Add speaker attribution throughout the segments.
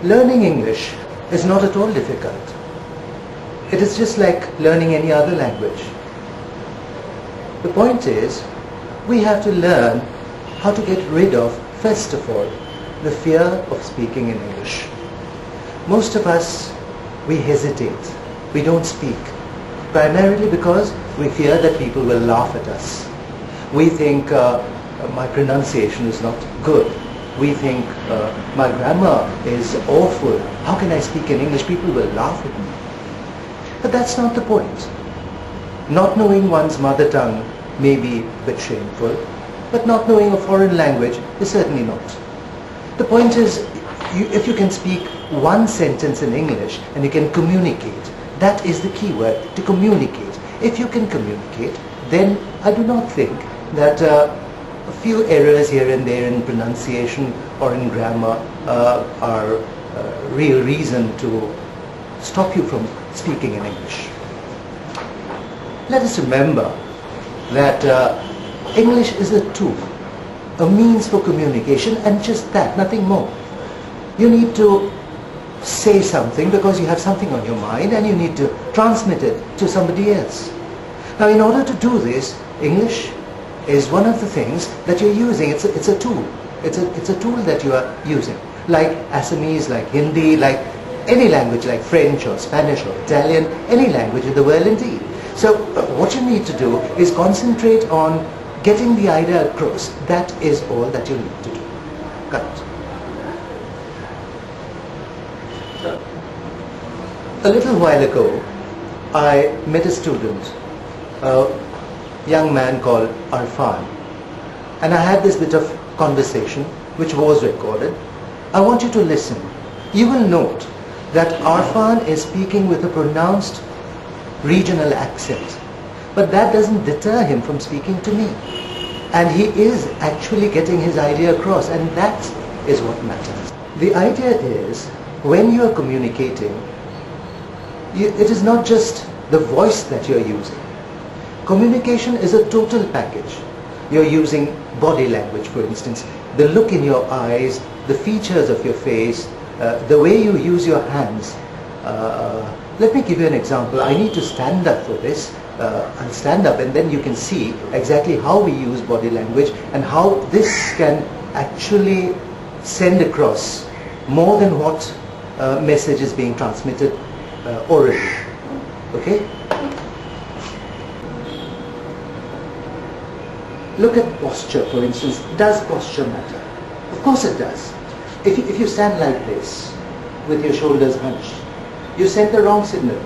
Speaker 1: Learning English is not at all difficult. It is just like learning any other language. The point is, we have to learn how to get rid of, first of all, the fear of speaking in English. Most of us, we hesitate. We don't speak, primarily because we fear that people will laugh at us. We think my pronunciation is not good. We think my grammar is awful. How can I speak in English? People will laugh at me. But that's not the point. Not knowing one's mother tongue may be a bit shameful, but not knowing a foreign language is certainly not. The point is, if you can speak one sentence in English and you can communicate, that is the key word, to communicate. If you can communicate, then I do not think that a few errors here and there in pronunciation or in grammar are real reason to stop you from speaking in English. Let us remember that English is a tool, a means for communication, and just that, nothing more. You need to say something because you have something on your mind and you need to transmit it to somebody else. Now, in order to do this, English is one of the things that you're using. It's a tool. It's a tool that you are using. Like Assamese, like Hindi, like any language, like French or Spanish or Italian, any language in the world indeed. So what you need to do is concentrate on getting the idea across. That is all that you need to do. Got it? A little while ago, I met a student, a young man called Arfan, and I had this bit of conversation which was recorded. I want you to listen. You will note that Arfan is speaking with a pronounced regional accent, but that doesn't deter him from speaking to me. And he is actually getting his idea across, and that is what matters. The idea is, when you are communicating, it is not just the voice that you're using. Communication is a total package. You're using body language, for instance, the look in your eyes, the features of your face, the way you use your hands. Let me give you an example. I need to stand up for this. I'll stand up and then you can see exactly how we use body language and how this can actually send across more than what message is being transmitted orally. Okay? Look at posture, for instance. Does posture matter? Of course it does. If you stand like this, with your shoulders hunched, you send the wrong signal.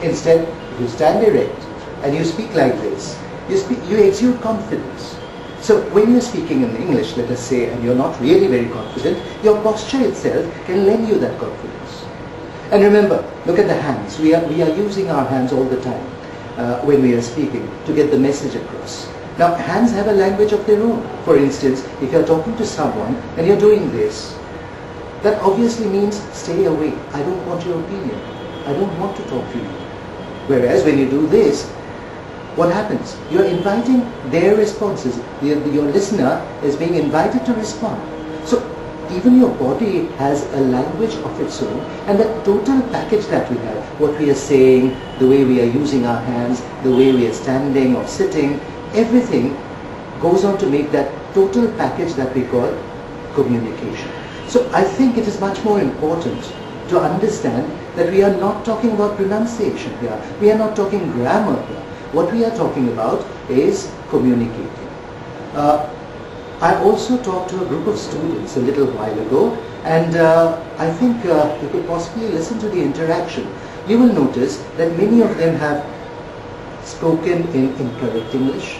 Speaker 1: Instead, if you stand erect and you speak like this, you exude confidence. So when you're speaking in English, let us say, and you're not really very confident, your posture itself can lend you that confidence. And remember, look at the hands. We are using our hands all the time when we are speaking to get the message across. Now, hands have a language of their own. For instance, if you're talking to someone and you're doing this, that obviously means stay away. I don't want your opinion. I don't want to talk to you. Whereas when you do this, what happens? You're inviting their responses. Your listener is being invited to respond. So even your body has a language of its own, and that total package that we have, what we are saying, the way we are using our hands, the way we are standing or sitting, everything goes on to make that total package that we call communication. So I think it is much more important to understand that we are not talking about pronunciation here. We are not talking grammar here. What we are talking about is communicating. I also talked to a group of students a little while ago, and I think you could possibly listen to the interaction. You will notice that many of them have spoken in incorrect English.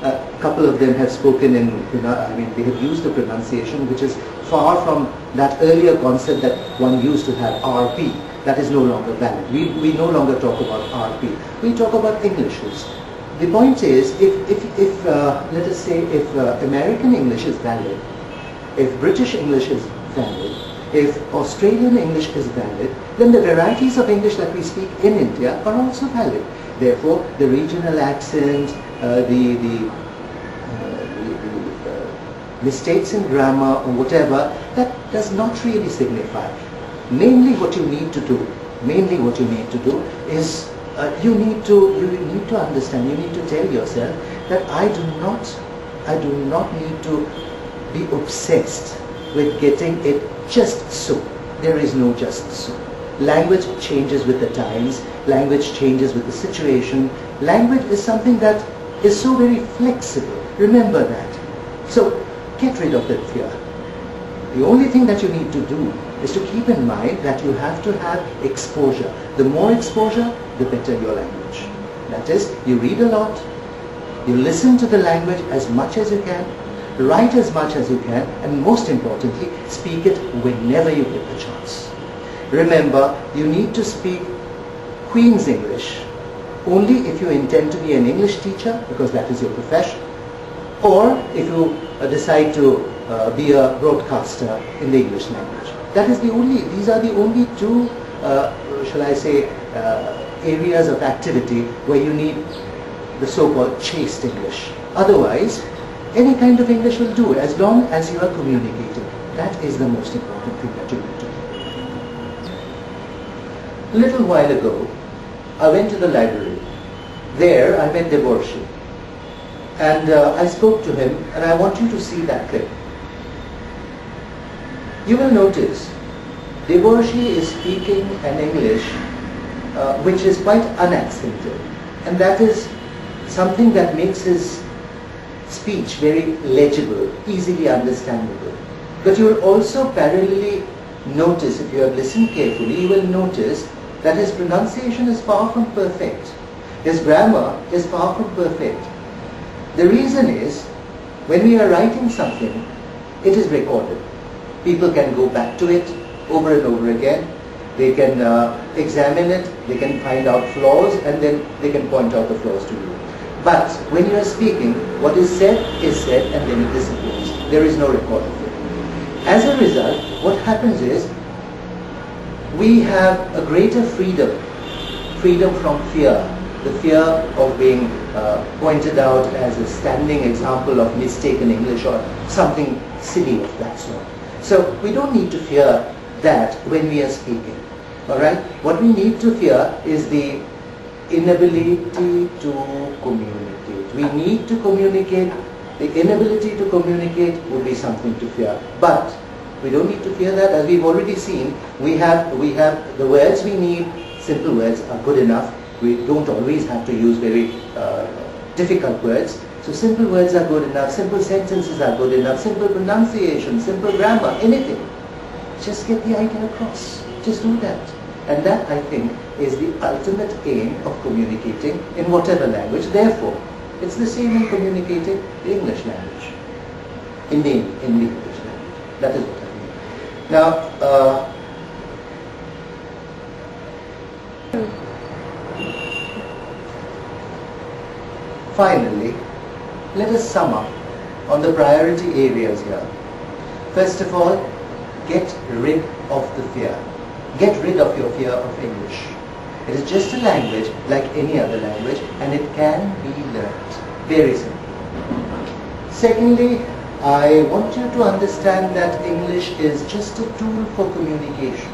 Speaker 1: A couple of them have spoken in, they have used the pronunciation which is far from that earlier concept that one used to have RP. That is no longer valid. We no longer talk about RP. We talk about Englishes. The point is, if let us say, if American English is valid, if British English is valid, if Australian English is valid, then the varieties of English that we speak in India are also valid. Therefore, the regional accent, the mistakes in grammar or whatever, that does not really signify. Mainly what you need to do is you need to understand, you need to tell yourself that I do not need to be obsessed with getting it just so. There is no just so. Language changes with the times, language changes with the situation. Language is something that is so very flexible. Remember that. So get rid of that fear. The only thing that you need to do is to keep in mind that you have to have exposure. The more exposure, the better your language. That is, you read a lot, you listen to the language as much as you can, write as much as you can, and most importantly, speak it whenever you get the chance. Remember, you need to speak Queen's English only if you intend to be an English teacher, because that is your profession, or if you decide to be a broadcaster in the English language. These are the only two, shall I say, areas of activity where you need the so-called chaste English. Otherwise, any kind of English will do as long as you are communicating. That is the most important thing that you need to do. A little while ago, I went to the library. There, I met Devorshi. And I spoke to him, and I want you to see that clip. You will notice Devorshi is speaking an English which is quite unaccented, and that is something that makes his speech very legible, easily understandable. But you will also parallelly notice, if you have listened carefully, you will notice that his pronunciation is far from perfect. His grammar is far from perfect. The reason is, when we are writing something, it is recorded. People can go back to it over and over again. They can examine it, they can find out flaws, and then they can point out the flaws to you. But when you are speaking, what is said, and then it disappears. There is no record of it. As a result, what happens is, we have a greater freedom from fear, the fear of being pointed out as a standing example of mistaken English or something silly of that sort. So we don't need to fear that when we are speaking. Alright? What we need to fear is the inability to communicate. We need to communicate. The inability to communicate would be something to fear. But we don't need to fear that. As we've already seen, we have the words we need. Simple words are good enough. We don't always have to use very difficult words. So simple words are good enough, simple sentences are good enough, simple pronunciation, simple grammar, anything. Just get the idea across. Just do that. And that, I think, is the ultimate aim of communicating in whatever language. Therefore, it's the same in communicating the English language. In the English language. That is what I mean. Now, finally, let us sum up on the priority areas here. First of all, get rid of the fear. Get rid of your fear of English. It is just a language like any other language, and it can be learnt. Very simple. Secondly, I want you to understand that English is just a tool for communication.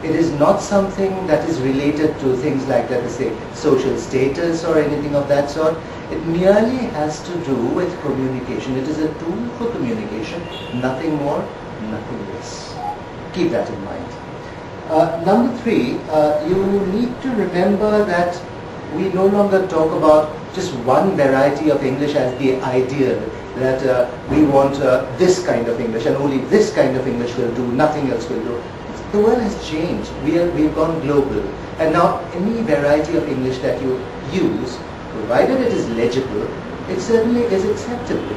Speaker 1: It is not something that is related to things like, let us say, social status or anything of that sort. It merely has to do with communication. It is a tool for communication, nothing more, nothing less. Keep that in mind. Number three, you need to remember that we no longer talk about just one variety of English as the ideal, that we want this kind of English and only this kind of English will do, nothing else will do. The world has changed. We've gone global. And now any variety of English that you use, provided it is legible, it certainly is acceptable.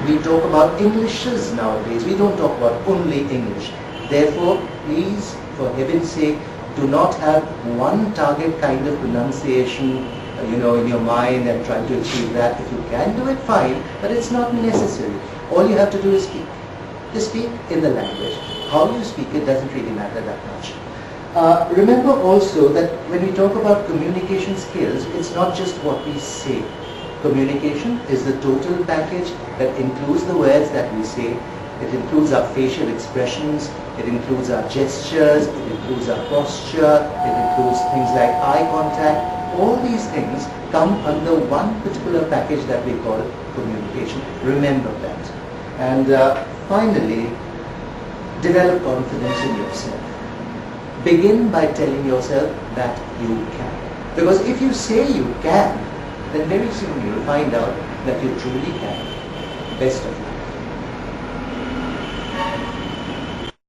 Speaker 1: We talk about Englishes nowadays. We don't talk about only English. Therefore, please, for heaven's sake, do not have one target kind of pronunciation, in your mind and try to achieve that. If you can do it, fine, but it's not necessary. All you have to do is speak. Just speak in the language. How you speak it doesn't really matter that much. Remember also that when we talk about communication skills, it's not just what we say. Communication is the total package that includes the words that we say, It includes our facial expressions, it includes our gestures, it includes our posture, it includes things like eye contact. All these things come under one particular package that we call communication. Remember that. And finally, develop confidence in yourself. Begin by telling yourself that you can. Because if you say you can, then very soon you'll find out that you truly can. Best of luck.